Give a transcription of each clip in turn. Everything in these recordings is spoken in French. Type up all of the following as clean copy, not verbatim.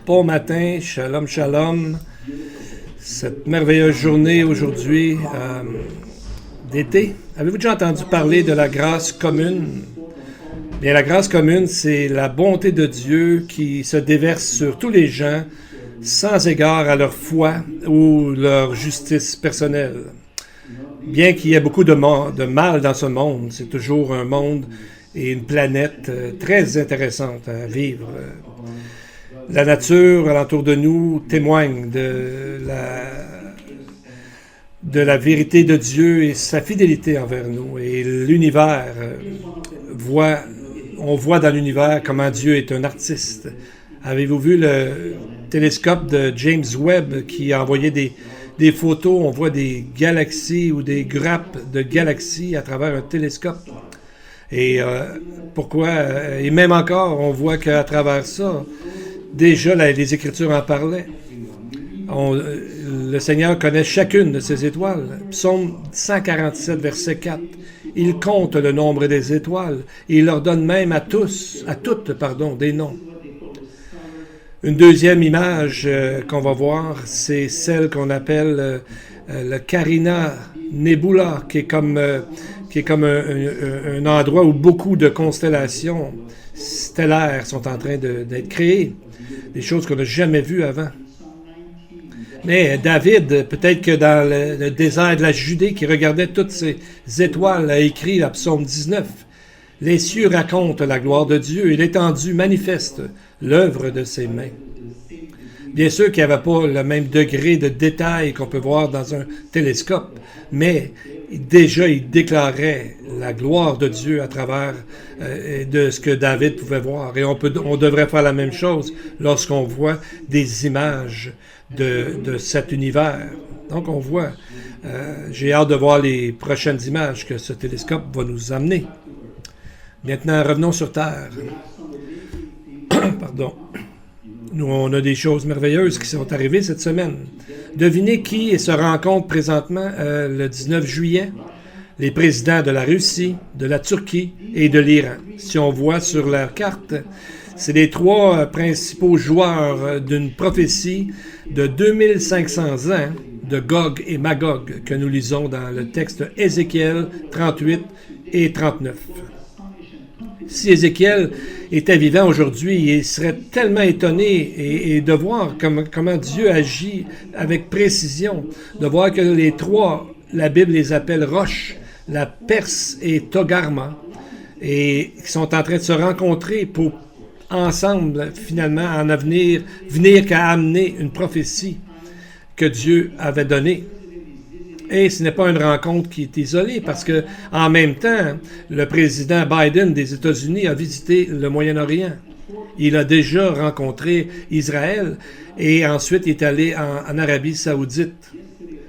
Bon matin, shalom, shalom. Cette merveilleuse journée aujourd'hui d'été. Avez-vous déjà entendu parler de la grâce commune? Bien, la grâce commune, c'est la bonté de Dieu qui se déverse sur tous les gens sans égard à leur foi ou leur justice personnelle. Bien qu'il y ait beaucoup de mal dans ce monde, c'est toujours un monde et une planète très intéressante à vivre. La nature alentour de nous témoigne de la vérité de Dieu et sa fidélité envers nous. Et l'univers, on voit dans l'univers comment Dieu est un artiste. Avez-vous vu le télescope de James Webb qui a envoyé des photos? On voit des galaxies ou des grappes de galaxies à travers un télescope. Et pourquoi? Et même encore, on voit qu'à travers ça, déjà, les Écritures en parlaient. Le Seigneur connaît chacune de ces étoiles. Psaume 147, verset 4. Il compte le nombre des étoiles et il leur donne même à toutes, des noms. Une deuxième image qu'on va voir, c'est celle qu'on appelle le Carina Nebula, qui est comme un endroit où beaucoup de constellations stellaires sont en train d'être créées. Des choses qu'on n'a jamais vues avant. Mais David, peut-être que dans le désert de la Judée, qui regardait toutes ces étoiles, a écrit la Psaume 19. Les cieux racontent la gloire de Dieu et l'étendue manifeste l'œuvre de ses mains. Bien sûr qu'il n'y avait pas le même degré de détail qu'on peut voir dans un télescope, mais déjà il déclarait la gloire de Dieu à travers de ce que David pouvait voir. Et on devrait faire la même chose lorsqu'on voit des images de cet univers. Donc on voit, j'ai hâte de voir les prochaines images que ce télescope va nous amener. Maintenant, revenons sur Terre. Pardon. Nous, on a des choses merveilleuses qui sont arrivées cette semaine. Devinez qui se rencontre présentement le 19 juillet? Les présidents de la Russie, de la Turquie et de l'Iran. Si on voit sur la carte, c'est les trois principaux joueurs d'une prophétie de 2500 ans de Gog et Magog que nous lisons dans le texte Ézéchiel 38 et 39. Si Ézéchiel était vivant aujourd'hui, il serait tellement étonné et de voir comment Dieu agit avec précision, de voir que les trois, la Bible les appelle roches, la Perse et Togarma, et qui sont en train de se rencontrer pour ensemble, finalement, venir qu'à amener une prophétie que Dieu avait donnée. Et ce n'est pas une rencontre qui est isolée parce que, en même temps, le président Biden des États-Unis a visité le Moyen-Orient. Il a déjà rencontré Israël et ensuite il est allé en Arabie Saoudite.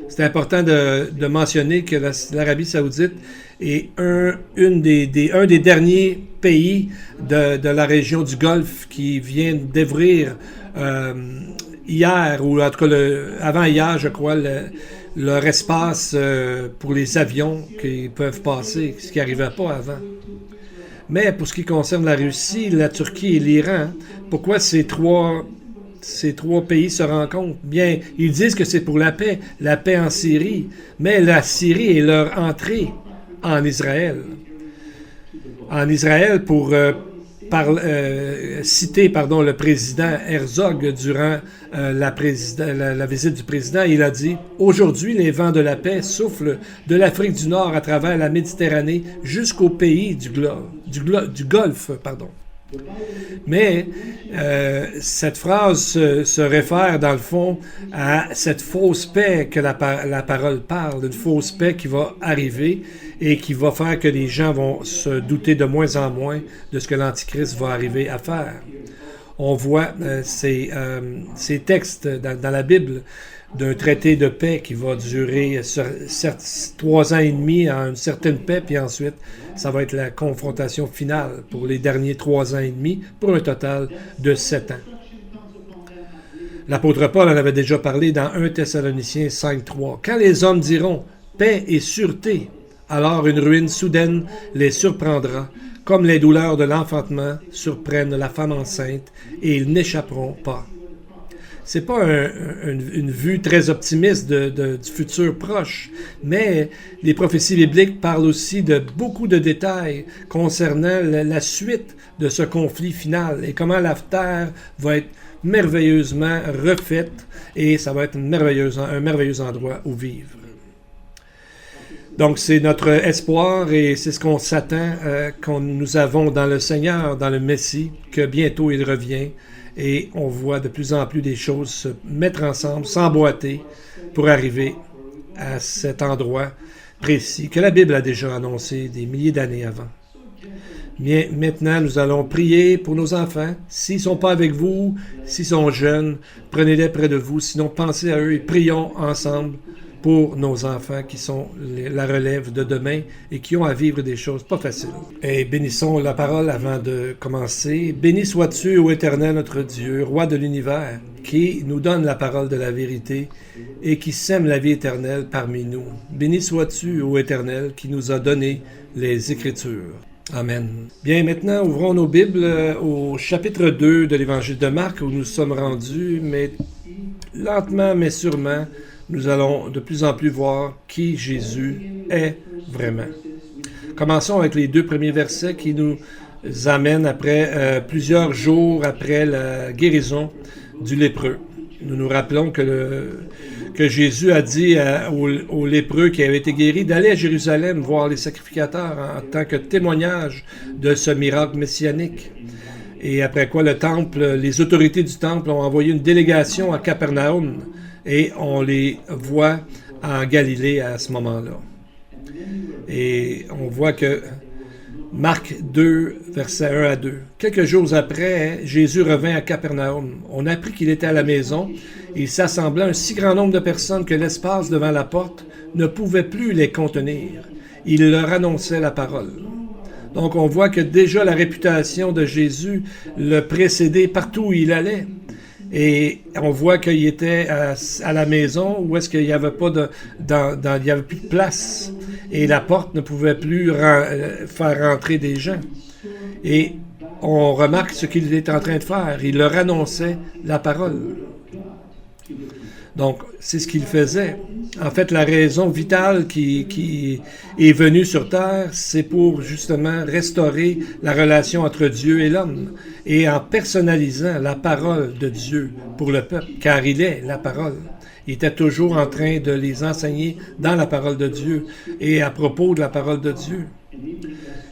C'est important de mentionner que l'Arabie Saoudite est un des derniers pays de la région du Golfe qui vient d'ouvrir hier, ou en tout cas avant hier, je crois, leur espace pour les avions qui peuvent passer, ce qui n'arrivait pas avant. Mais pour ce qui concerne la Russie, la Turquie et l'Iran, pourquoi ces trois pays se rencontrent? Bien, ils disent que c'est pour la paix en Syrie, mais la Syrie est leur entrée en Israël. En Israël, pour citer le président Herzog durant la visite du président, il a dit « Aujourd'hui, les vents de la paix soufflent de l'Afrique du Nord à travers la Méditerranée jusqu'aux pays du Golfe. » Mais cette phrase se réfère, dans le fond, à cette fausse paix que la parole parle, une fausse paix qui va arriver et qui va faire que les gens vont se douter de moins en moins de ce que l'Antichrist va arriver à faire. On voit ces textes dans la Bible d'un traité de paix qui va durer 3 ans et demi à une certaine paix, puis ensuite, ça va être la confrontation finale pour les derniers 3 ans et demi, pour un total de 7 ans. L'apôtre Paul en avait déjà parlé dans 1 Thessaloniciens 5.3. « Quand les hommes diront « paix et sûreté », alors une ruine soudaine les surprendra, comme les douleurs de l'enfantement surprennent la femme enceinte, et ils n'échapperont pas. C'est pas une vue très optimiste du futur proche, mais les prophéties bibliques parlent aussi de beaucoup de détails concernant la suite de ce conflit final et comment la terre va être merveilleusement refaite et ça va être un merveilleux endroit où vivre. Donc, c'est notre espoir et c'est ce qu'on s'attend qu'on nous avons dans le Seigneur, dans le Messie, que bientôt il revient et on voit de plus en plus des choses se mettre ensemble, s'emboîter pour arriver à cet endroit précis que la Bible a déjà annoncé des milliers d'années avant. Bien, maintenant, nous allons prier pour nos enfants. S'ils ne sont pas avec vous, s'ils sont jeunes, prenez-les près de vous. Sinon, pensez à eux et prions ensemble pour nos enfants qui sont la relève de demain et qui ont à vivre des choses pas faciles. Et bénissons la parole avant de commencer. Béni sois-tu, ô Éternel, notre Dieu, Roi de l'univers, qui nous donne la parole de la vérité et qui sème la vie éternelle parmi nous. Béni sois-tu, ô Éternel, qui nous a donné les Écritures. Amen. Bien, maintenant, ouvrons nos Bibles au chapitre 2 de l'Évangile de Marc, où nous sommes rendus, mais lentement, mais sûrement, nous allons de plus en plus voir qui Jésus est vraiment. Commençons avec les 2 premiers versets qui nous amènent après plusieurs jours après la guérison du lépreux. Nous nous rappelons que Jésus a dit aux lépreux qui avaient été guéris d'aller à Jérusalem voir les sacrificateurs en tant que témoignage de ce miracle messianique. Et après quoi les autorités du temple ont envoyé une délégation à Capernaum et on les voit en Galilée à ce moment-là. Et on voit que Marc 2, versets 1 à 2. Quelques jours après, Jésus revint à Capernaum. On apprit qu'il était à la maison. Il s'assembla un si grand nombre de personnes que l'espace devant la porte ne pouvait plus les contenir. Il leur annonçait la parole. Donc on voit que déjà la réputation de Jésus le précédait partout où il allait. Et on voit qu'il était à la maison où est-ce qu'il n'y avait pas il y avait plus de place. Et la porte ne pouvait plus faire rentrer des gens. Et on remarque ce qu'il est en train de faire. Il leur annonçait la parole. Donc, c'est ce qu'il faisait. En fait, la raison vitale qui est venue sur Terre, c'est pour justement restaurer la relation entre Dieu et l'homme et en personnalisant la parole de Dieu pour le peuple, car il est la parole. Il était toujours en train de les enseigner dans la parole de Dieu et à propos de la parole de Dieu.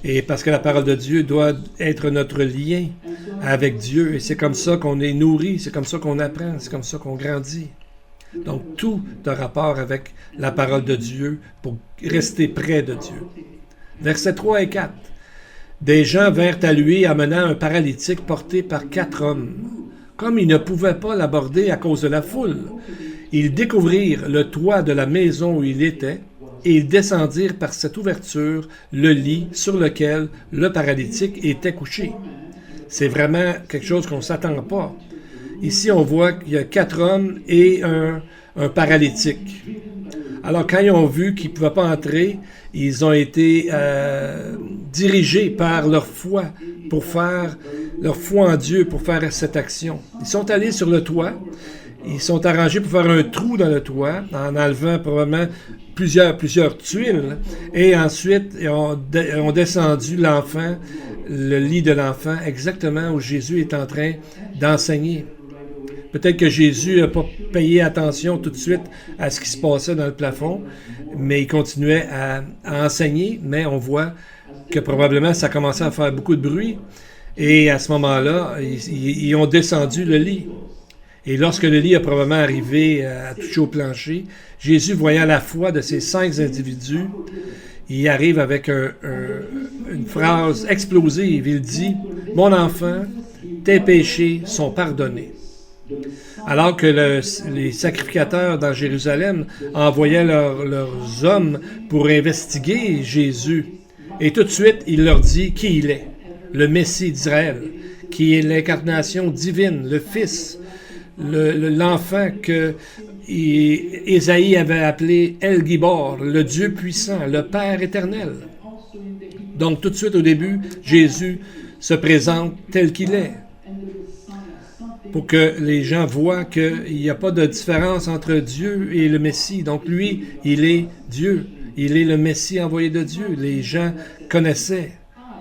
Et parce que la parole de Dieu doit être notre lien avec Dieu et c'est comme ça qu'on est nourri, c'est comme ça qu'on apprend, c'est comme ça qu'on grandit. Donc, tout a rapport avec la parole de Dieu pour rester près de Dieu. Versets 3 et 4. Des gens vinrent à lui amenant un paralytique porté par 4 hommes. Comme ils ne pouvaient pas l'aborder à cause de la foule, ils découvrirent le toit de la maison où il était et ils descendirent par cette ouverture le lit sur lequel le paralytique était couché. C'est vraiment quelque chose qu'on ne s'attend pas. Ici, on voit qu'il y a 4 hommes et un paralytique. Alors, quand ils ont vu qu'ils ne pouvaient pas entrer, ils ont été dirigés par leur foi en Dieu pour faire cette action. Ils sont allés sur le toit, ils sont arrangés pour faire un trou dans le toit, en enlevant probablement plusieurs tuiles, et ensuite ils ont descendu l'enfant, le lit de l'enfant, exactement où Jésus est en train d'enseigner. Peut-être que Jésus n'a pas payé attention tout de suite à ce qui se passait dans le plafond, mais il continuait à enseigner, mais on voit que probablement ça commençait à faire beaucoup de bruit. Et à ce moment-là, ils ont descendu le lit. Et lorsque le lit a probablement arrivé à toucher au plancher, Jésus, voyant la foi de ces 5 individus, il arrive avec une phrase explosive. Il dit « Mon enfant, tes péchés sont pardonnés ». Alors que les sacrificateurs dans Jérusalem envoyaient leurs hommes pour investiguer Jésus. Et tout de suite, il leur dit qui il est, le Messie d'Israël, qui est l'incarnation divine, le Fils, l'enfant que Ésaïe avait appelé El Gibor, le Dieu puissant, le Père éternel. Donc tout de suite au début, Jésus se présente tel qu'il est. pour que les gens voient qu'il n'y a pas de différence entre Dieu et le Messie. Donc lui, il est Dieu. Il est le Messie envoyé de Dieu. Les gens connaissaient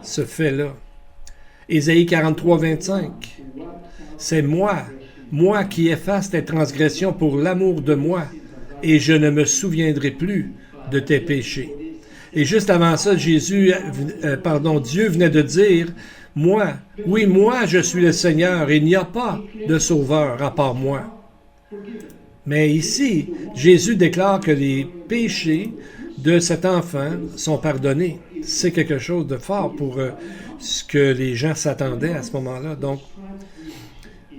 ce fait-là. Ésaïe 43, 25. C'est moi qui efface tes transgressions pour l'amour de moi, et je ne me souviendrai plus de tes péchés. Et juste avant ça, Dieu venait de dire, moi, je suis le Seigneur, il n'y a pas de sauveur à part moi. Mais ici, Jésus déclare que les péchés de cet enfant sont pardonnés. C'est quelque chose de fort pour ce que les gens s'attendaient à ce moment-là. Donc,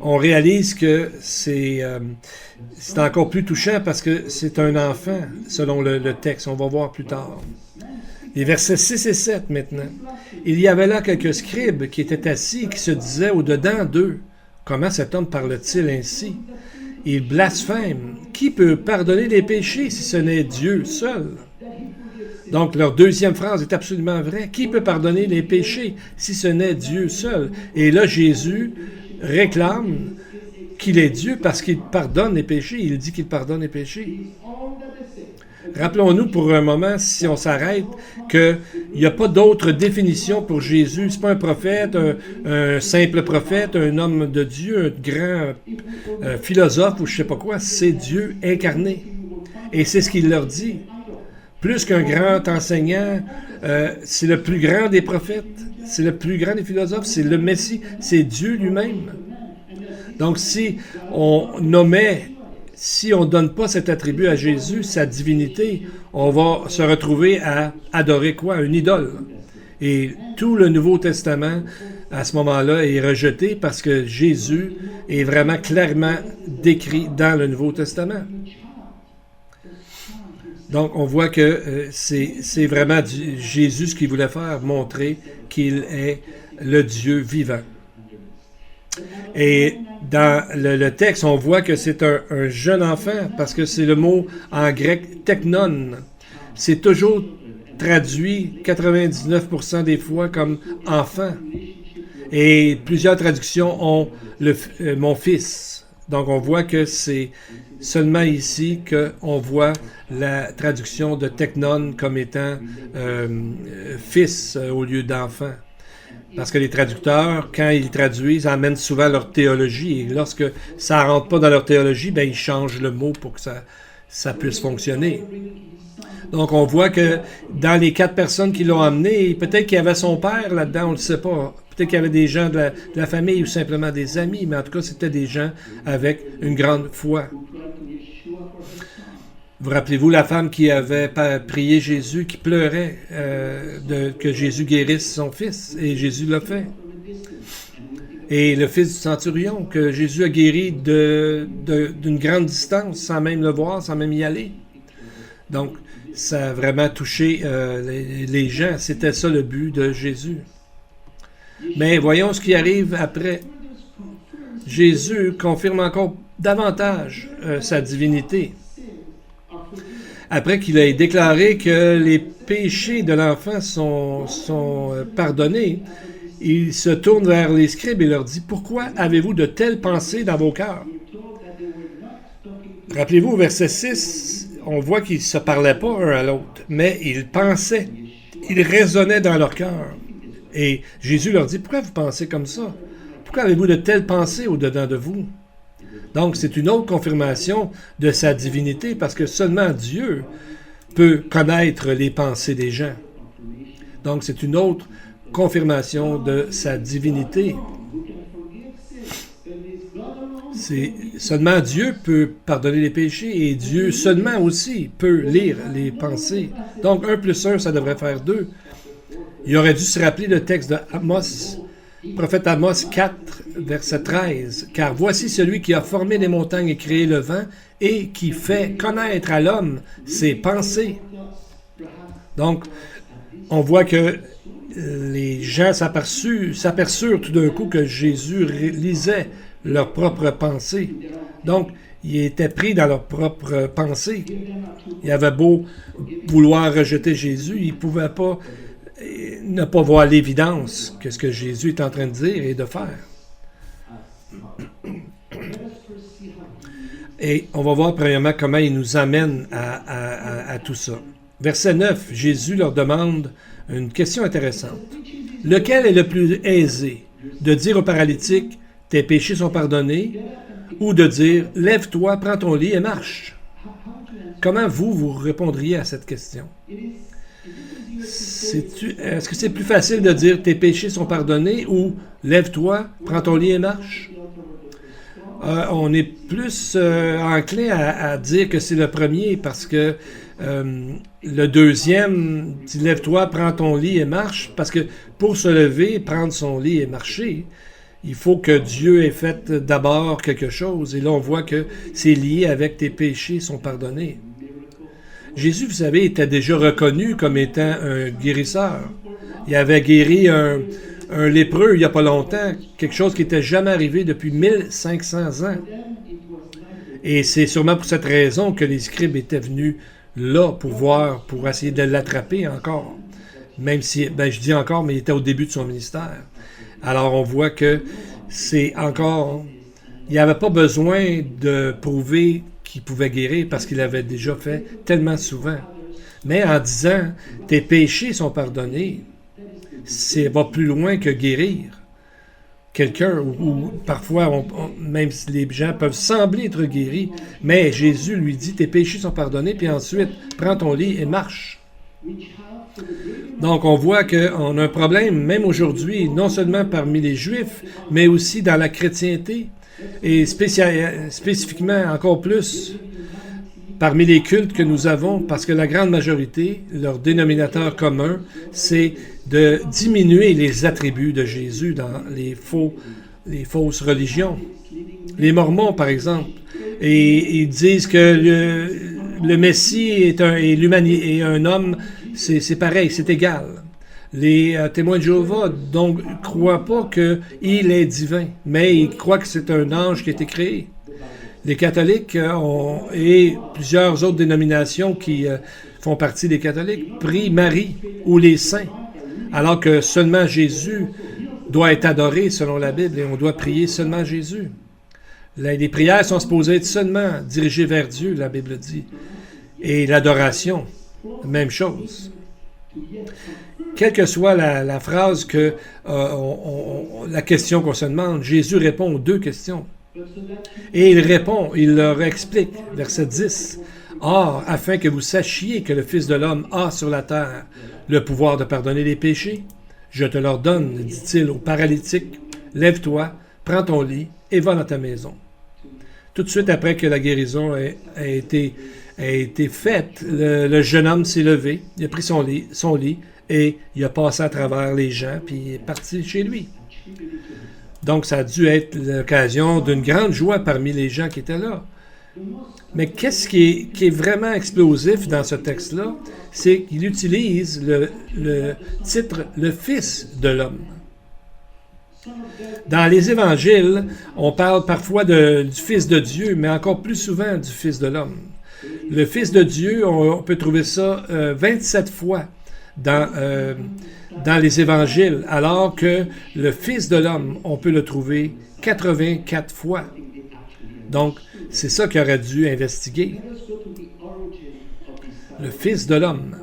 on réalise que c'est encore plus touchant parce que c'est un enfant, selon le texte. On va voir plus tard. Les versets 6 et 7 maintenant. Il y avait là quelques scribes qui étaient assis et qui se disaient au-dedans d'eux, « Comment cet homme parle-t-il ainsi? Il blasphème. Qui peut pardonner les péchés si ce n'est Dieu seul? » Donc, leur deuxième phrase est absolument vraie. Qui peut pardonner les péchés si ce n'est Dieu seul? Et là, Jésus réclame qu'il est Dieu parce qu'il pardonne les péchés. Il dit qu'il pardonne les péchés. Rappelons-nous pour un moment, si on s'arrête, qu'il n'y a pas d'autre définition pour Jésus. Ce n'est pas un prophète, un simple prophète, un homme de Dieu, un grand philosophe ou je ne sais pas quoi. C'est Dieu incarné. Et c'est ce qu'il leur dit. Plus qu'un grand enseignant, c'est le plus grand des prophètes, c'est le plus grand des philosophes, c'est le Messie, c'est Dieu lui-même. Donc si on ne donne pas cet attribut à Jésus, sa divinité, on va se retrouver à adorer quoi? Une idole. Et tout le Nouveau Testament, à ce moment-là, est rejeté parce que Jésus est vraiment clairement décrit dans le Nouveau Testament. Donc, on voit que c'est vraiment Jésus ce qu'il voulait faire, montrer qu'il est le Dieu vivant. Et dans le texte, on voit que c'est un jeune enfant, parce que c'est le mot en grec « teknon ». C'est toujours traduit 99% des fois comme « enfant ». Et plusieurs traductions ont « mon fils ». Donc, on voit que c'est seulement ici qu'on voit la traduction de teknon comme étant fils au lieu d'enfant. Parce que les traducteurs, quand ils traduisent, amènent souvent leur théologie. Et lorsque ça ne rentre pas dans leur théologie, ben, ils changent le mot pour que ça puisse fonctionner. Donc, on voit que dans les 4 personnes qui l'ont amené, peut-être qu'il y avait son père là-dedans, on ne le sait pas. Peut-être qu'il y avait des gens de la famille ou simplement des amis, mais en tout cas, c'était des gens avec une grande foi. Vous rappelez-vous la femme qui avait prié Jésus, qui pleurait que Jésus guérisse son fils, et Jésus l'a fait. Et le fils du centurion, que Jésus a guéri d'une grande distance, sans même le voir, sans même y aller. Donc, ça a vraiment touché les gens. C'était ça le but de Jésus. Mais voyons ce qui arrive après. Jésus confirme encore davantage sa divinité. Après qu'il ait déclaré que les péchés de l'enfant sont pardonnés, il se tourne vers les scribes et leur dit « Pourquoi avez-vous de telles pensées dans vos cœurs? » Rappelez-vous, au verset 6, on voit qu'ils ne se parlaient pas un à l'autre, mais ils pensaient, ils raisonnaient dans leur cœur. Et Jésus leur dit « Pourquoi vous pensez comme ça? Pourquoi avez-vous de telles pensées au-dedans de vous? » Donc, c'est une autre confirmation de sa divinité, parce que seulement Dieu peut connaître les pensées des gens. Donc, c'est une autre confirmation de sa divinité. Seulement Dieu peut pardonner les péchés, et Dieu seulement aussi peut lire les pensées. Donc, 1 plus 1, ça devrait faire 2. Il aurait dû se rappeler le texte de Amos, prophète Amos 4, verset 13. « Car voici celui qui a formé les montagnes et créé le vent, et qui fait connaître à l'homme ses pensées. » Donc, on voit que les gens s'aperçurent tout d'un coup que Jésus lisait leurs propres pensées. Donc, ils étaient pris dans leurs propres pensées. Ils avaient beau vouloir rejeter Jésus, ils ne pouvaient pas ne pas voir l'évidence que ce que Jésus est en train de dire et de faire. Et on va voir premièrement comment il nous amène à tout ça. Verset 9, Jésus leur demande une question intéressante. Lequel est le plus aisé, de dire au paralytique, tes péchés sont pardonnés, ou de dire, lève-toi, prends ton lit et marche? Comment vous répondriez à cette question? Est-ce que c'est plus facile de dire, tes péchés sont pardonnés, ou lève-toi, prends ton lit et marche? On est plus enclin à dire que c'est le premier, parce que le deuxième dit lève-toi, prends ton lit et marche, parce que pour se lever, prendre son lit et marcher, il faut que Dieu ait fait d'abord quelque chose. Et là, on voit que c'est lié avec tes péchés sont pardonnés. Jésus, vous savez, était déjà reconnu comme étant un guérisseur. Il avait guéri un lépreux il n'y a pas longtemps, quelque chose qui n'était jamais arrivé depuis 1500 ans. Et c'est sûrement pour cette raison que les scribes étaient venus là pour essayer de l'attraper encore. Même si, je dis encore, mais il était au début de son ministère. Alors on voit que c'est encore... Il n'y avait pas besoin de prouver qu'il pouvait guérir parce qu'il l'avait déjà fait tellement souvent. Mais en disant « tes péchés sont pardonnés », ça va plus loin que guérir quelqu'un, ou parfois, même si les gens peuvent sembler être guéris, mais Jésus lui dit, tes péchés sont pardonnés, puis ensuite, prends ton lit et marche. Donc, on voit qu'on a un problème, même aujourd'hui, non seulement parmi les Juifs, mais aussi dans la chrétienté, et spécifiquement encore plus parmi les cultes que nous avons, parce que la grande majorité, leur dénominateur commun, c'est de diminuer les attributs de Jésus dans les fausses religions. Les Mormons, par exemple, et ils disent que le Messie est un homme, c'est pareil, c'est égal. Les témoins de Jéhovah, donc, ne croient pas qu'il est divin, mais ils croient que c'est un ange qui a été créé. Les catholiques et plusieurs autres dénominations qui font partie des catholiques prient Marie ou les saints, alors que seulement Jésus doit être adoré selon la Bible et on doit prier seulement Jésus. Les prières sont supposées être seulement dirigées vers Dieu, la Bible dit. Et l'adoration, même chose. Quelle que soit la phrase la question qu'on se demande, Jésus répond aux deux questions. Et il leur explique, verset 10, « Or, afin que vous sachiez que le Fils de l'homme a sur la terre le pouvoir de pardonner les péchés, je te l'ordonne, dit-il au paralytique, lève-toi, prends ton lit et va dans ta maison. » Tout de suite après que la guérison a été faite, le jeune homme s'est levé, il a pris son lit et il a passé à travers les gens, puis il est parti chez lui. Donc, ça a dû être l'occasion d'une grande joie parmi les gens qui étaient là. Mais qu'est-ce qui est vraiment explosif dans ce texte-là? C'est qu'il utilise le titre « Le Fils de l'homme ». Dans les évangiles, on parle parfois du Fils de Dieu, mais encore plus souvent du Fils de l'homme. Le Fils de Dieu, on peut trouver ça 27 fois dans les évangiles, alors que le Fils de l'homme, on peut le trouver 84 fois. Donc, c'est ça qu'il aurait dû investiguer. Le Fils de l'homme.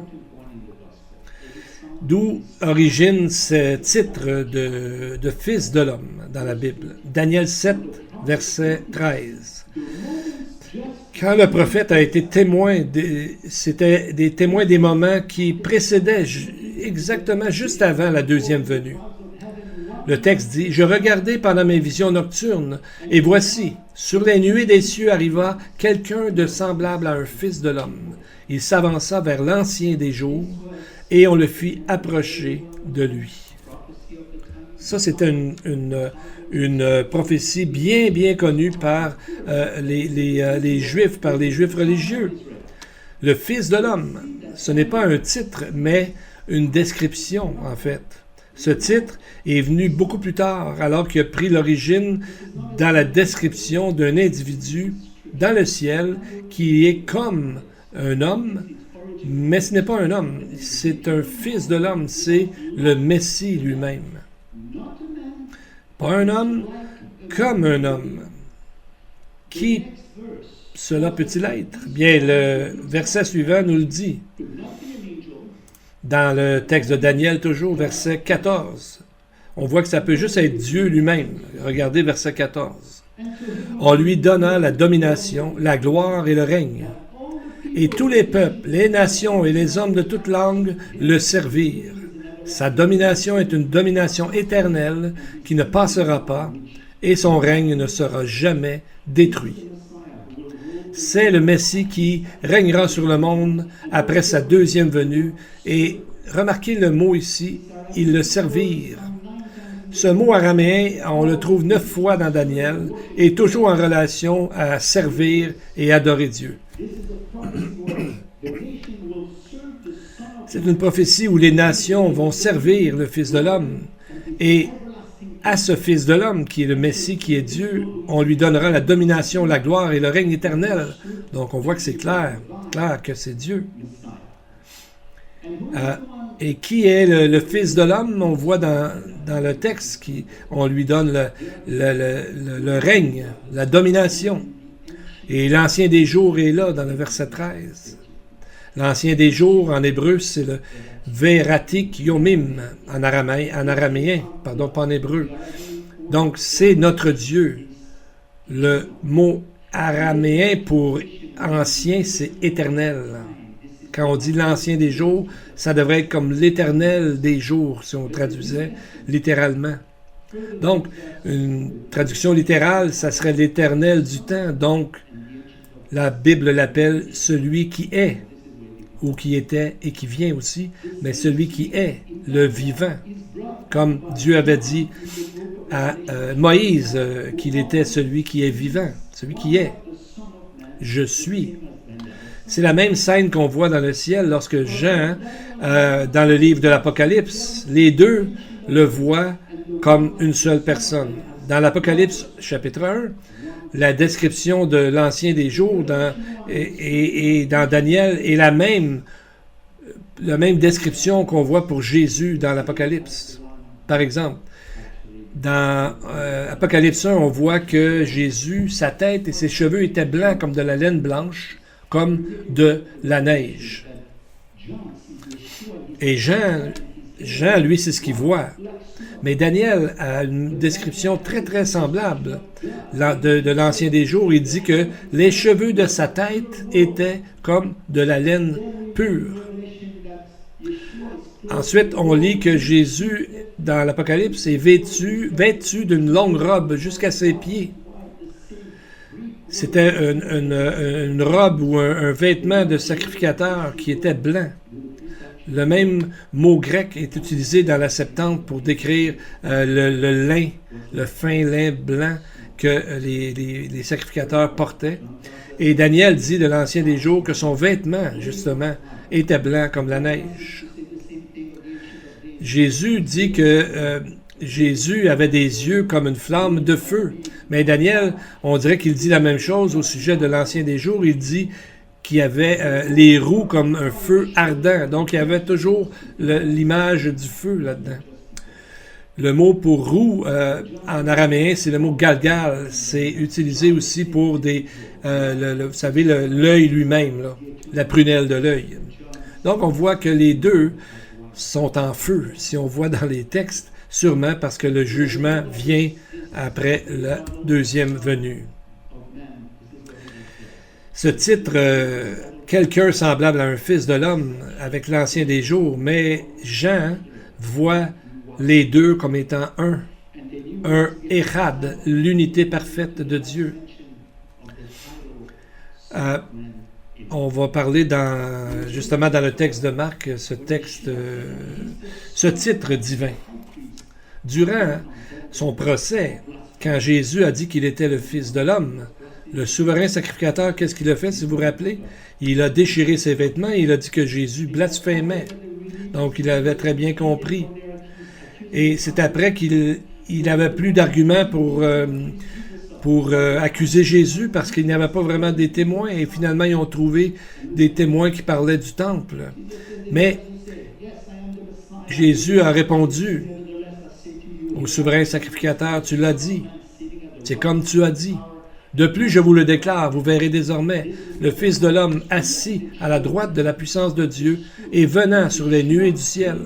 D'où origine ce titre de Fils de l'homme dans la Bible. Daniel 7, verset 13. Quand le prophète a été témoin, c'était des témoins des moments qui précédaient exactement juste avant la deuxième venue. Le texte dit « Je regardais pendant mes visions nocturnes, et voici, sur les nuées des cieux arriva quelqu'un de semblable à un fils de l'homme. Il s'avança vers l'ancien des jours, et on le fit approcher de lui. » Ça, c'était une prophétie bien, bien connue par les Juifs, par les Juifs religieux. Le Fils de l'homme, ce n'est pas un titre, mais une description, en fait. Ce titre est venu beaucoup plus tard, alors qu'il a pris l'origine dans la description d'un individu dans le ciel qui est comme un homme, mais ce n'est pas un homme, c'est un fils de l'homme, c'est le Messie lui-même. Pas un homme, comme un homme, qui cela peut-il être? Bien, le verset suivant nous le dit. Dans le texte de Daniel, toujours, verset 14. On voit que ça peut juste être Dieu lui-même. Regardez verset 14. On lui donna la domination, la gloire et le règne. Et tous les peuples, les nations et les hommes de toute langue le servirent. Sa domination est une domination éternelle qui ne passera pas, et son règne ne sera jamais détruit. C'est le Messie qui régnera sur le monde après sa deuxième venue. Et remarquez le mot ici, ils le servirent. Ce mot araméen, on le trouve 9 fois dans Daniel, et toujours en relation à servir et adorer Dieu. C'est une prophétie où les nations vont servir le Fils de l'homme. Et à ce Fils de l'homme, qui est le Messie, qui est Dieu, on lui donnera la domination, la gloire et le règne éternel. Donc on voit que c'est clair que c'est Dieu. Et qui est le Fils de l'homme? On voit dans le texte on lui donne le règne, la domination. Et l'Ancien des jours est là, dans le verset 13. L'Ancien des jours, en hébreu, c'est le Veratik Yomim, en araméen, pas en hébreu. Donc, c'est notre Dieu. Le mot araméen pour ancien, c'est éternel. Quand on dit l'Ancien des jours, ça devrait être comme l'éternel des jours, si on traduisait littéralement. Donc, une traduction littérale, ça serait l'éternel du temps. Donc, la Bible l'appelle celui qui est, ou qui était et qui vient aussi, mais celui qui est, le vivant. Comme Dieu avait dit à Moïse qu'il était celui qui est vivant, celui qui est. Je suis. C'est la même scène qu'on voit dans le ciel lorsque Jean, dans le livre de l'Apocalypse, les deux le voient comme une seule personne. Dans l'Apocalypse, chapitre 1, la description de l'Ancien des jours et dans Daniel est la même description qu'on voit pour Jésus dans l'Apocalypse. Par exemple, dans Apocalypse 1, on voit que Jésus, sa tête et ses cheveux étaient blancs comme de la laine blanche, comme de la neige. Et Jean, lui, c'est ce qu'il voit. Mais Daniel a une description très, très semblable de l'Ancien des jours. Il dit que les cheveux de sa tête étaient comme de la laine pure. Ensuite, on lit que Jésus, dans l'Apocalypse, est vêtu d'une longue robe jusqu'à ses pieds. C'était une robe ou un vêtement de sacrificateur qui était blanc. Le même mot grec est utilisé dans la Septante pour décrire le lin, le fin lin blanc que les sacrificateurs portaient. Et Daniel dit de l'Ancien des jours que son vêtement, justement, était blanc comme la neige. Jésus dit que Jésus avait des yeux comme une flamme de feu. Mais Daniel, on dirait qu'il dit la même chose au sujet de l'Ancien des jours. Il dit qu'il avait les roues comme un feu ardent. Donc, il y avait toujours l'image du feu là-dedans. Le mot pour roue, en araméen, c'est le mot galgal. C'est utilisé aussi pour vous savez, l'œil lui-même, là, la prunelle de l'œil. Donc, on voit que les deux sont en feu, si on voit dans les textes, sûrement parce que le jugement vient après la deuxième venue. Ce titre, quelqu'un semblable à un fils de l'homme avec l'Ancien des jours, mais Jean voit les deux comme étant un Echad, l'unité parfaite de Dieu. On va parler justement dans le texte de Marc, ce titre divin. Durant son procès, quand Jésus a dit qu'il était le Fils de l'homme, le souverain sacrificateur, qu'est-ce qu'il a fait, si vous vous rappelez? Il a déchiré ses vêtements et il a dit que Jésus blasphémait. Donc, il avait très bien compris. Et c'est après qu'il n'avait plus d'arguments pour accuser Jésus parce qu'il n'y avait pas vraiment des témoins. Et finalement, ils ont trouvé des témoins qui parlaient du temple. Mais Jésus a répondu au souverain sacrificateur, tu l'as dit. C'est comme tu as dit. De plus, je vous le déclare, vous verrez désormais le Fils de l'homme assis à la droite de la puissance de Dieu et venant sur les nuées du ciel.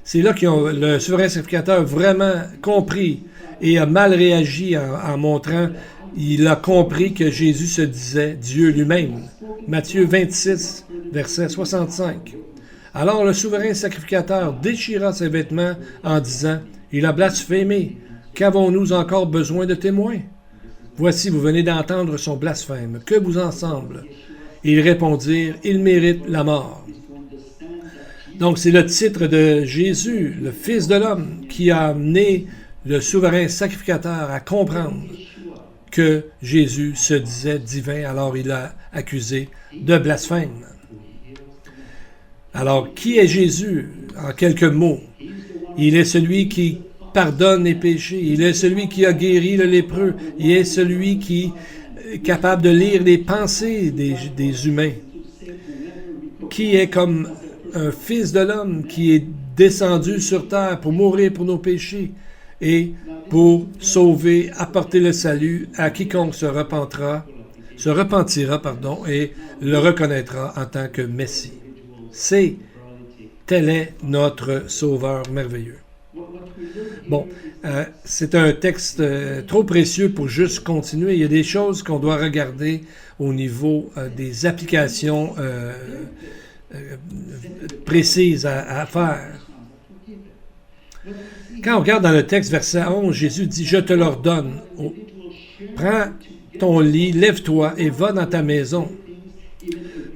C'est là que le souverain sacrificateur a vraiment compris et a mal réagi en montrant, il a compris que Jésus se disait Dieu lui-même. Matthieu 26, verset 65. Alors le souverain sacrificateur déchira ses vêtements en disant, il a blasphémé, qu'avons-nous encore besoin de témoins? Voici, vous venez d'entendre son blasphème. Que vous en semble? Ils répondirent, il mérite la mort. Donc, c'est le titre de Jésus, le Fils de l'homme, qui a amené le souverain sacrificateur à comprendre que Jésus se disait divin, alors il l'a accusé de blasphème. Alors, qui est Jésus? En quelques mots, il est celui qui pardonne les péchés. Il est celui qui a guéri le lépreux. Il est celui qui est capable de lire les pensées des humains. Qui est comme un fils de l'homme qui est descendu sur terre pour mourir pour nos péchés et pour sauver, apporter le salut à quiconque se repentira, et le reconnaîtra en tant que Messie. Tel est notre Sauveur merveilleux. Bon, c'est un texte trop précieux pour juste continuer. Il y a des choses qu'on doit regarder au niveau des applications précises à faire. Quand on regarde dans le texte, verset 11, Jésus dit « Je te l'ordonne, prends ton lit, lève-toi et va dans ta maison. »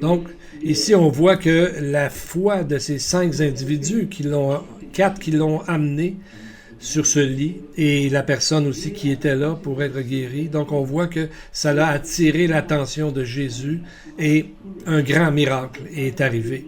Donc, ici, on voit que la foi de ces 5 individus, 4 qui l'ont amené sur ce lit, et la personne aussi qui était là pour être guérie. Donc, on voit que ça a attiré l'attention de Jésus et un grand miracle est arrivé.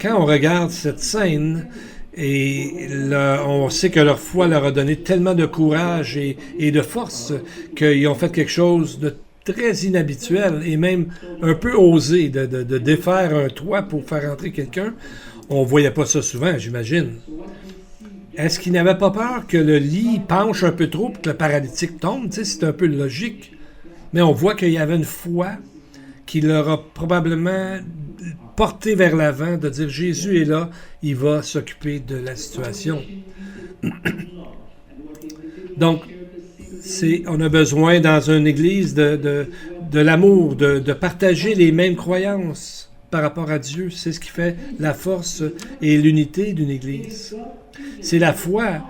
Quand on regarde cette scène, on sait que leur foi leur a donné tellement de courage et de force qu'ils ont fait quelque chose de très inhabituel et même un peu osé de défaire un toit pour faire entrer quelqu'un. On ne voyait pas ça souvent, j'imagine. Est-ce qu'ils n'avaient pas peur que le lit penche un peu trop pour que le paralytique tombe? Tu sais, c'est un peu logique. Mais on voit qu'il y avait une foi qui leur a probablement porté vers l'avant, de dire Jésus est là, il va s'occuper de la situation. Donc, on a besoin dans une église de l'amour, de partager les mêmes croyances par rapport à Dieu. C'est ce qui fait la force et l'unité d'une église. C'est la foi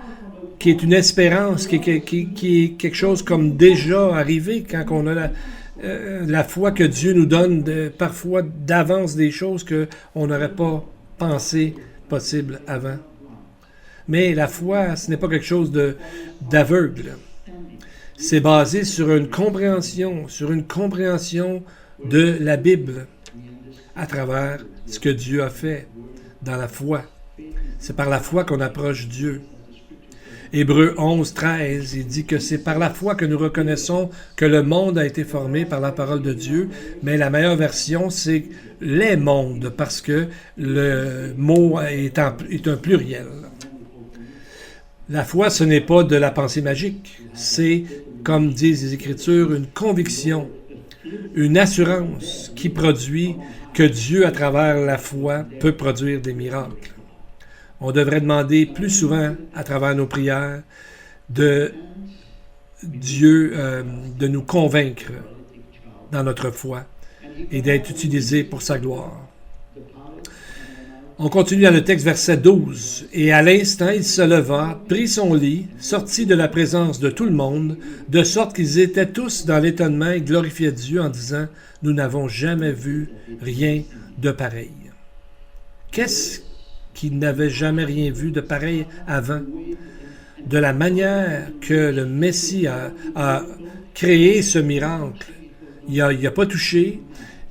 qui est une espérance, qui est quelque chose comme déjà arrivé quand on a la foi que Dieu nous donne parfois d'avance des choses qu'on n'aurait pas pensé possible avant. Mais la foi, ce n'est pas quelque chose d'aveugle. C'est basé sur une compréhension de la Bible à travers ce que Dieu a fait dans la foi. C'est par la foi qu'on approche Dieu. Hébreux 11, 13, il dit que c'est par la foi que nous reconnaissons que le monde a été formé par la parole de Dieu, mais la meilleure version, c'est les mondes, parce que le mot est un pluriel. La foi, ce n'est pas de la pensée magique, c'est, comme disent les Écritures, une conviction, une assurance qui produit que Dieu, à travers la foi, peut produire des miracles. On devrait demander plus souvent, à travers nos prières, de Dieu de nous convaincre dans notre foi et d'être utilisé pour sa gloire. On continue dans le texte, verset 12. « Et à l'instant, il se leva, prit son lit, sortit de la présence de tout le monde, de sorte qu'ils étaient tous dans l'étonnement et glorifiaient Dieu en disant, « Nous n'avons jamais vu rien de pareil. » Qu'est-ce qu'ils n'avaient jamais rien vu de pareil avant? De la manière que le Messie a créé ce miracle, il n'a pas touché,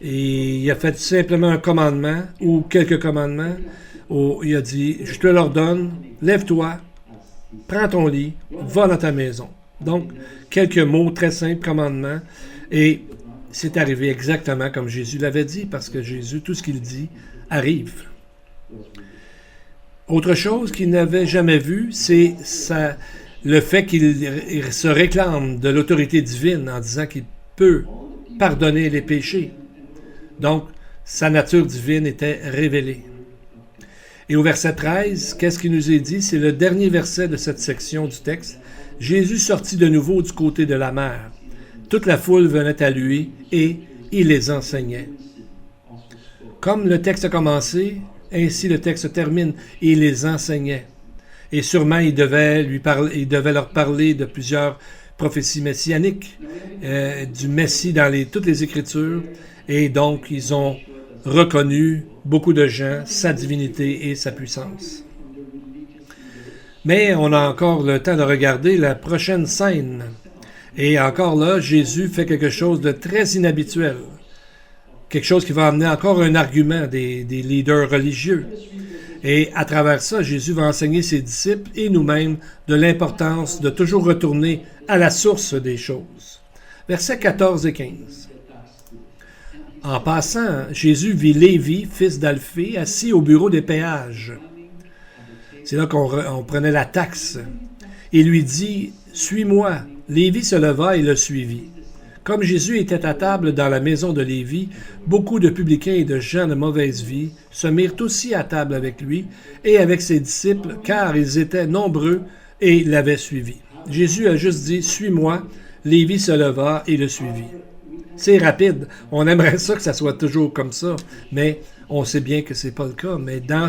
et il a fait simplement un commandement, ou quelques commandements, où il a dit, je te l'ordonne, lève-toi, prends ton lit, va dans ta maison. Donc, quelques mots très simples, commandements, et c'est arrivé exactement comme Jésus l'avait dit, parce que Jésus, tout ce qu'il dit, arrive. Autre chose qu'il n'avait jamais vu, c'est le fait qu'il se réclame de l'autorité divine en disant qu'il peut pardonner les péchés. Donc, sa nature divine était révélée. Et au verset 13, qu'est-ce qui nous est dit? C'est le dernier verset de cette section du texte. Jésus sortit de nouveau du côté de la mer. Toute la foule venait à lui et il les enseignait. Comme le texte a commencé, ainsi le texte termine. Il les enseignait. Et sûrement, il devait leur parler de plusieurs prophéties messianiques, du Messie dans toutes les Écritures. Et donc, ils ont reconnu, beaucoup de gens, sa divinité et sa puissance. Mais on a encore le temps de regarder la prochaine scène. Et encore là, Jésus fait quelque chose de très inhabituel. Quelque chose qui va amener encore un argument des leaders religieux. Et à travers ça, Jésus va enseigner ses disciples et nous-mêmes de l'importance de toujours retourner à la source des choses. Versets 14 et 15. En passant, Jésus vit Lévi, fils d'Alphée, assis au bureau des péages. C'est là qu'on prenait la taxe. Il lui dit « Suis-moi ». Lévi se leva et le suivit. Comme Jésus était à table dans la maison de Lévi, beaucoup de publicains et de gens de mauvaise vie se mirent aussi à table avec lui et avec ses disciples, car ils étaient nombreux et l'avaient suivi. Jésus a juste dit « Suis-moi ». Lévi se leva et le suivit. C'est rapide. On aimerait ça que ça soit toujours comme ça, mais on sait bien que c'est pas le cas. Mais dans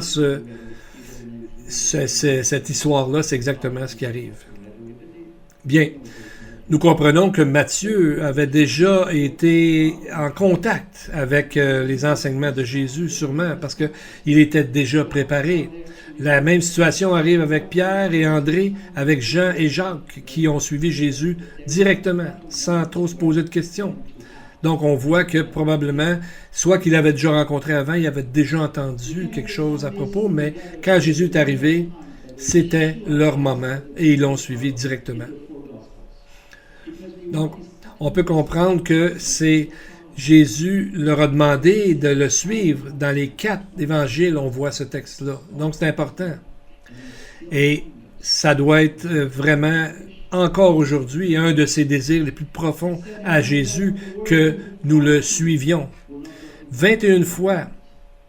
cette histoire-là, c'est exactement ce qui arrive. Bien. Nous comprenons que Matthieu avait déjà été en contact avec les enseignements de Jésus, sûrement, parce qu'il était déjà préparé. La même situation arrive avec Pierre et André, avec Jean et Jacques, qui ont suivi Jésus directement, sans trop se poser de questions. Donc, on voit que probablement, soit qu'il avait déjà rencontré avant, il avait déjà entendu quelque chose à propos, mais quand Jésus est arrivé, c'était leur moment et ils l'ont suivi directement. Donc, on peut comprendre que c'est Jésus leur a demandé de le suivre. Dans les 4 évangiles, on voit ce texte-là. Donc, c'est important. Et ça doit être vraiment, encore aujourd'hui, un de ses désirs les plus profonds à Jésus, que nous le suivions. 21 fois,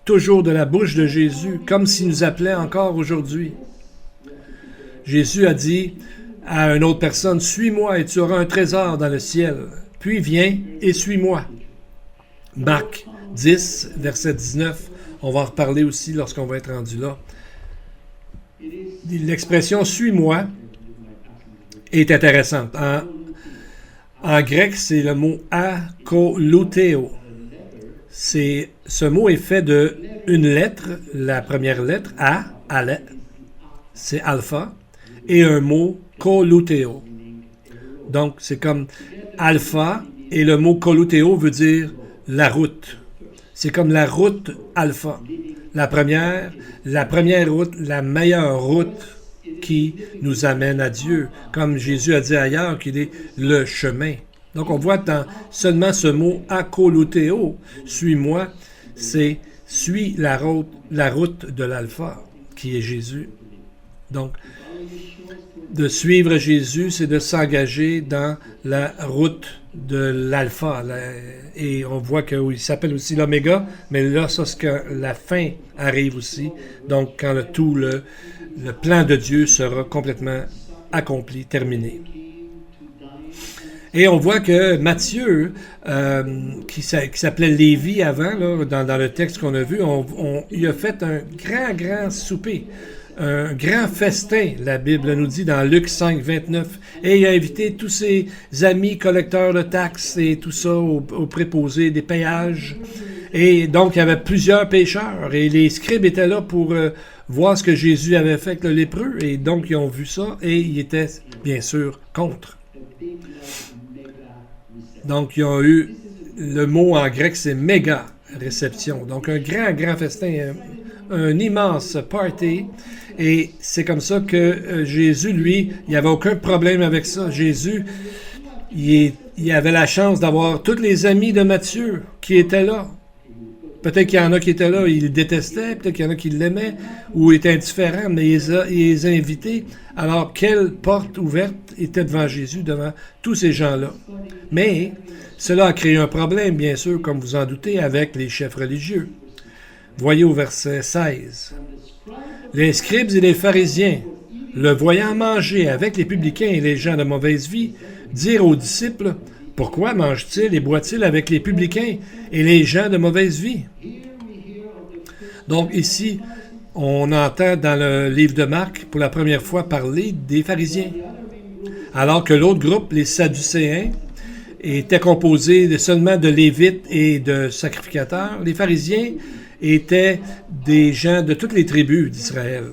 toujours de la bouche de Jésus, comme s'il nous appelait encore aujourd'hui. Jésus a dit à une autre personne, « Suis-moi et tu auras un trésor dans le ciel. Puis viens et suis-moi. » Marc 10, verset 19. On va en reparler aussi lorsqu'on va être rendu là. L'expression « suis-moi » est intéressante. En grec, c'est le mot « akoloutéo ». Ce mot est fait de une lettre, la première lettre, ale, c'est alpha, et un mot koloutéo. Donc, c'est comme alpha, et le mot koloutéo veut dire la route. C'est comme la route alpha. La première route, la meilleure route qui nous amène à Dieu. Comme Jésus a dit ailleurs qu'il est le chemin. Donc, on voit dans seulement ce mot akoloutéo, suis-moi, c'est suis la route de l'alpha, qui est Jésus. Donc, de suivre Jésus, c'est de s'engager dans la route de l'alpha. Et on voit qu'il s'appelle aussi l'oméga, mais là, ça, c'est quand la fin arrive aussi. Donc, quand le plan de Dieu sera complètement accompli, terminé. Et on voit que Matthieu, qui s'appelait Lévi avant, là, dans le texte qu'on a vu, il a fait un grand souper. Un grand festin, la Bible nous dit dans Luc 5, 29. Et il a invité tous ses amis collecteurs de taxes et tout ça au préposé des péages. Et donc, il y avait plusieurs pécheurs. Et les scribes étaient là pour voir ce que Jésus avait fait avec le lépreux. Et donc, ils ont vu ça et ils étaient, bien sûr, contre. Donc, ils ont eu, le mot en grec, c'est méga réception. Donc, un grand festin, un immense party. Et c'est comme ça que Jésus, lui, il n'y avait aucun problème avec ça. Jésus, il avait la chance d'avoir tous les amis de Matthieu qui étaient là. Peut-être qu'il y en a qui étaient là, ils le détestaient, peut-être qu'il y en a qui l'aimaient ou étaient indifférents, mais il les a invités. Alors, quelle porte ouverte était devant Jésus, devant tous ces gens-là? Mais cela a créé un problème, bien sûr, comme vous en doutez, avec les chefs religieux. Voyez au verset 16. Les scribes et les pharisiens, le voyant manger avec les publicains et les gens de mauvaise vie, dirent aux disciples, « Pourquoi mange-t-il et boit-il avec les publicains et les gens de mauvaise vie? » Donc ici, on entend dans le livre de Marc pour la première fois parler des pharisiens. Alors que l'autre groupe, les Sadducéens, était composé seulement de Lévites et de sacrificateurs. Les pharisiens étaient des gens de toutes les tribus d'Israël,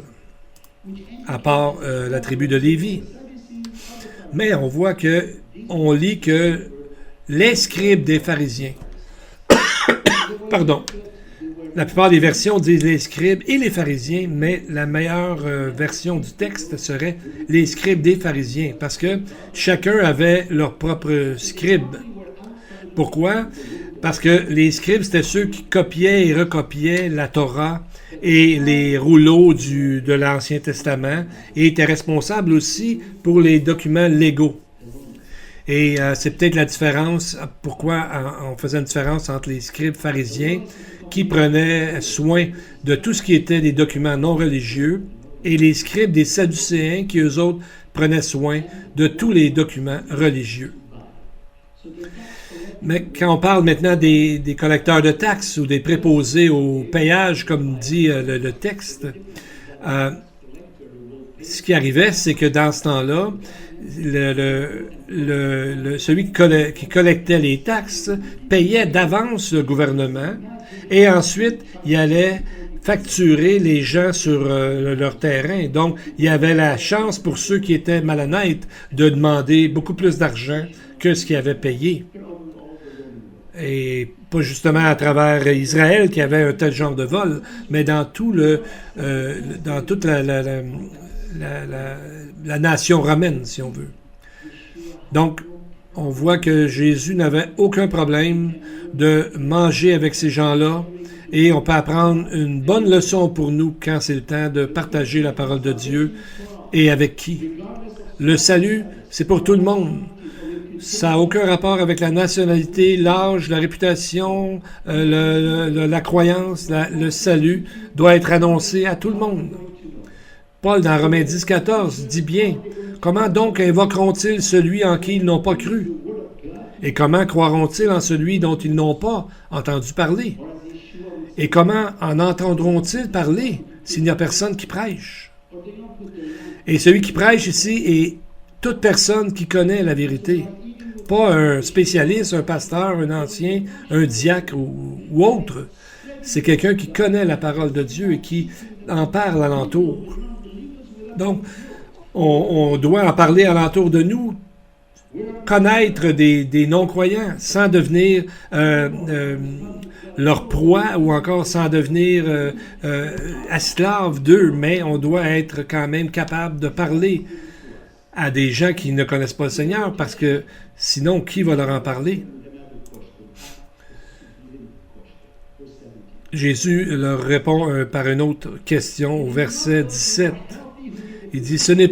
à part la tribu de Lévi. Mais on voit on lit que les scribes des pharisiens, pardon, la plupart des versions disent les scribes et les pharisiens, mais la meilleure version du texte serait les scribes des pharisiens, parce que chacun avait leur propre scribe. Pourquoi? Parce que les scribes, c'était ceux qui copiaient et recopiaient la Torah et les rouleaux de l'Ancien Testament et étaient responsables aussi pour les documents légaux. Et c'est peut-être la différence, pourquoi on faisait une différence entre les scribes pharisiens qui prenaient soin de tout ce qui était des documents non religieux et les scribes des Sadducéens qui, eux autres, prenaient soin de tous les documents religieux. Mais quand on parle maintenant des collecteurs de taxes ou des préposés au payage, comme dit le texte, ce qui arrivait, c'est que dans ce temps-là, celui qui collectait les taxes payait d'avance le gouvernement et ensuite il allait facturer les gens sur leur terrain. Donc, il y avait la chance pour ceux qui étaient malhonnêtes de demander beaucoup plus d'argent que ce qu'ils avaient payé. Et pas justement à travers Israël qui avait un tel genre de vol, mais dans toute la nation romaine, si on veut. Donc, on voit que Jésus n'avait aucun problème de manger avec ces gens-là et on peut apprendre une bonne leçon pour nous quand c'est le temps de partager la parole de Dieu et avec qui. Le salut, c'est pour tout le monde. Ça n'a aucun rapport avec la nationalité, l'âge, la réputation, la croyance. Le salut doit être annoncé à tout le monde. Paul, dans Romains 10, 14, dit bien, « Comment donc invoqueront-ils celui en qui ils n'ont pas cru? Et comment croiront-ils en celui dont ils n'ont pas entendu parler? Et comment en entendront-ils parler s'il n'y a personne qui prêche? » Et celui qui prêche ici est toute personne qui connaît la vérité. Pas un spécialiste, un pasteur, un ancien, un diacre ou autre. C'est quelqu'un qui connaît la parole de Dieu et qui en parle alentour. Donc, on doit en parler alentour de nous, connaître des non-croyants sans devenir leur proie ou encore sans devenir esclave d'eux, mais on doit être quand même capable de parler à des gens qui ne connaissent pas le Seigneur, parce que sinon, qui va leur en parler? Jésus leur répond par une autre question au verset 17. Il dit, ce ne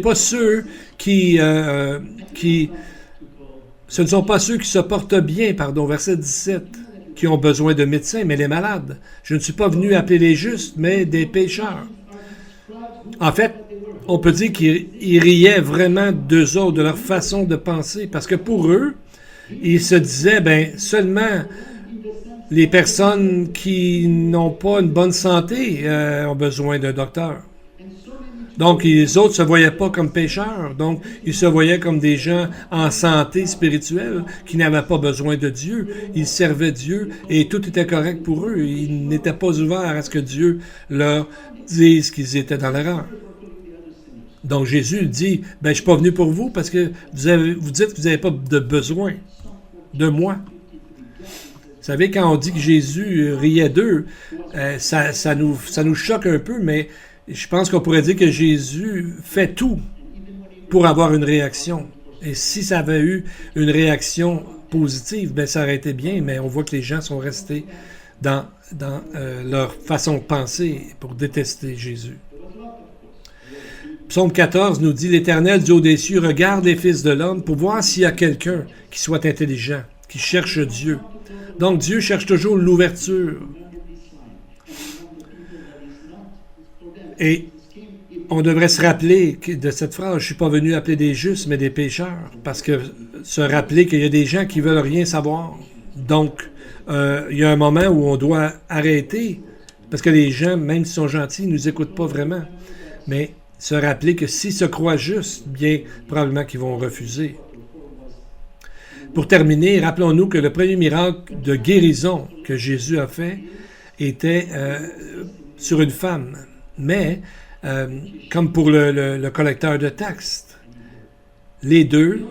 sont pas ceux qui se portent bien, verset 17, qui ont besoin de médecins, mais les malades. Je ne suis pas venu appeler les justes, mais des pécheurs. En fait, on peut dire qu'ils riaient vraiment d'eux autres, de leur façon de penser, parce que pour eux, ils se disaient, seulement les personnes qui n'ont pas une bonne santé ont besoin d'un docteur. Donc, les autres ne se voyaient pas comme pécheurs. Donc, ils se voyaient comme des gens en santé spirituelle qui n'avaient pas besoin de Dieu. Ils servaient Dieu et tout était correct pour eux. Ils n'étaient pas ouverts à ce que Dieu leur dise qu'ils étaient dans l'erreur. Donc, Jésus dit, je ne suis pas venu pour vous parce que vous dites que vous n'avez pas de besoin de moi. Vous savez, quand on dit que Jésus riait d'eux, ça nous choque un peu, mais je pense qu'on pourrait dire que Jésus fait tout pour avoir une réaction. Et si ça avait eu une réaction positive, ça aurait été bien, mais on voit que les gens sont restés dans leur façon de penser pour détester Jésus. Psaume 14 nous dit « L'Éternel du haut des cieux regarde les fils de l'homme pour voir s'il y a quelqu'un qui soit intelligent, qui cherche Dieu. » Donc Dieu cherche toujours l'ouverture. Et on devrait se rappeler de cette phrase « Je ne suis pas venu appeler des justes, mais des pécheurs. » Parce que se rappeler qu'il y a des gens qui ne veulent rien savoir. Donc, il y a un moment où on doit arrêter, parce que les gens, même s'ils sont gentils, ne nous écoutent pas vraiment. Mais se rappeler que s'ils se croient justes, bien, probablement qu'ils vont refuser. Pour terminer, rappelons-nous que le premier miracle de guérison que Jésus a fait était sur une femme. Mais, comme pour le collecteur de taxes, les deux,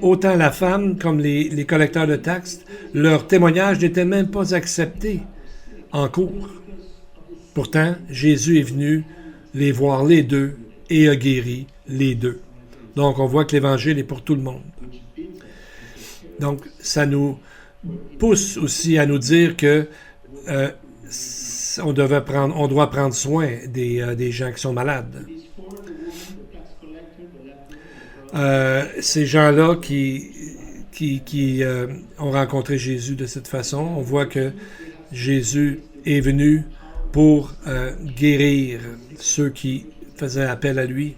autant la femme comme les collecteurs de taxes, leur témoignage n'était même pas accepté en cours. Pourtant, Jésus est venu les voir les deux et a guéri les deux. Donc, on voit que l'Évangile est pour tout le monde. Donc, ça nous pousse aussi à nous dire que on doit prendre soin des gens qui sont malades. Ces gens-là qui ont rencontré Jésus de cette façon, on voit que Jésus est venu pour guérir ceux qui faisaient appel à lui.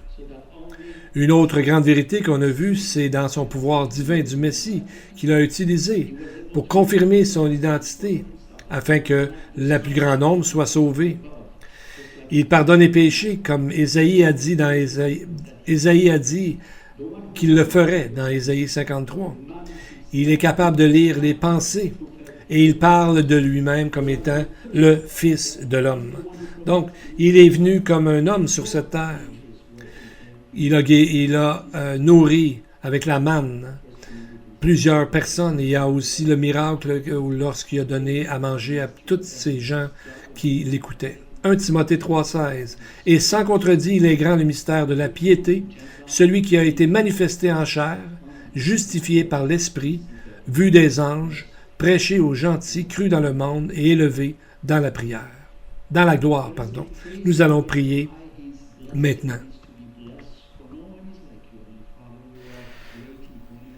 Une autre grande vérité qu'on a vue, c'est dans son pouvoir divin du Messie, qu'il a utilisé pour confirmer son identité, afin que le plus grand nombre soit sauvé. Il pardonne les péchés, comme Ésaïe a dit Ésaïe a dit qu'il le ferait dans Ésaïe 53. Il est capable de lire les pensées et il parle de lui-même comme étant le Fils de l'homme. Donc, il est venu comme un homme sur cette terre. Il a nourri avec la manne plusieurs personnes. Il y a aussi le miracle lorsqu'il a donné à manger à tous ces gens qui l'écoutaient. 1 Timothée 3,16. « Et sans contredit, il est grand le mystère de la piété, celui qui a été manifesté en chair, justifié par l'Esprit, vu des anges, prêché aux gentils, cru dans le monde et élevé dans la prière. » Dans la gloire, pardon. Nous allons prier maintenant.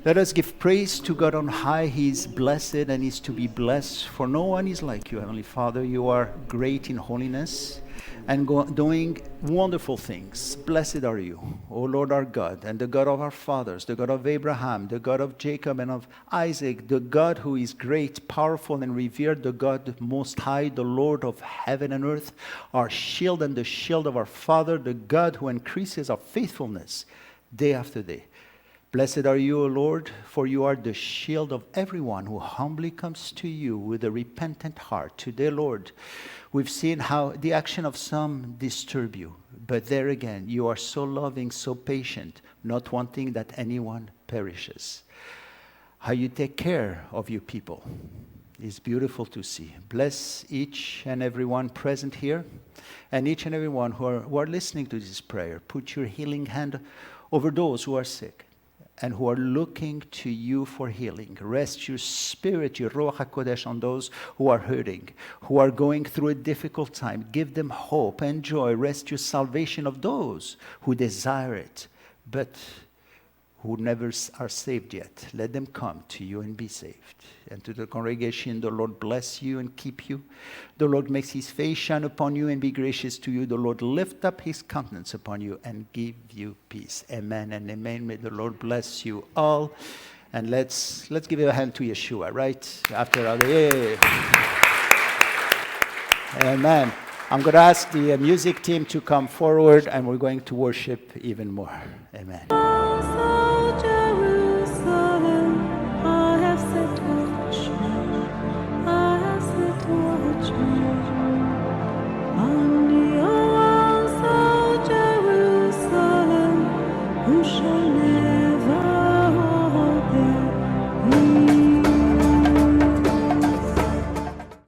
Let us give praise to God on high. He is blessed and is to be blessed, for no one is like you, Heavenly Father. You are great in holiness and doing wonderful things. Blessed are you, O Lord our God, and the God of our fathers, the God of Abraham, the God of Jacob and of Isaac, the God who is great, powerful, and revered, the God most high, the Lord of heaven and earth, our shield and the shield of our Father, the God who increases our faithfulness day after day. Blessed are you, O Lord, for you are the shield of everyone who humbly comes to you with a repentant heart. Today, Lord, we've seen how the action of some disturb you, but there again, you are so loving, so patient, not wanting that anyone perishes. How you take care of your people is beautiful to see. Bless each and every one present here, and each and every one who are listening to this prayer. Put your healing hand over those who are sick and who are looking to you for healing. Rest your spirit, your Ruach HaKodesh, on those who are hurting, who are going through a difficult time. Give them hope and joy. Rest your salvation of those who desire it, but who never are saved yet. Let them come to you and be saved. And to the congregation, the Lord bless you and keep you. The Lord makes his face shine upon you and be gracious to you. The Lord lift up his countenance upon you and give you peace. Amen and amen. May the Lord bless you all. And let's give a hand to Yeshua, right? After all, yeah. Amen. I'm going to ask the music team to come forward, and we're going to worship even more. Amen.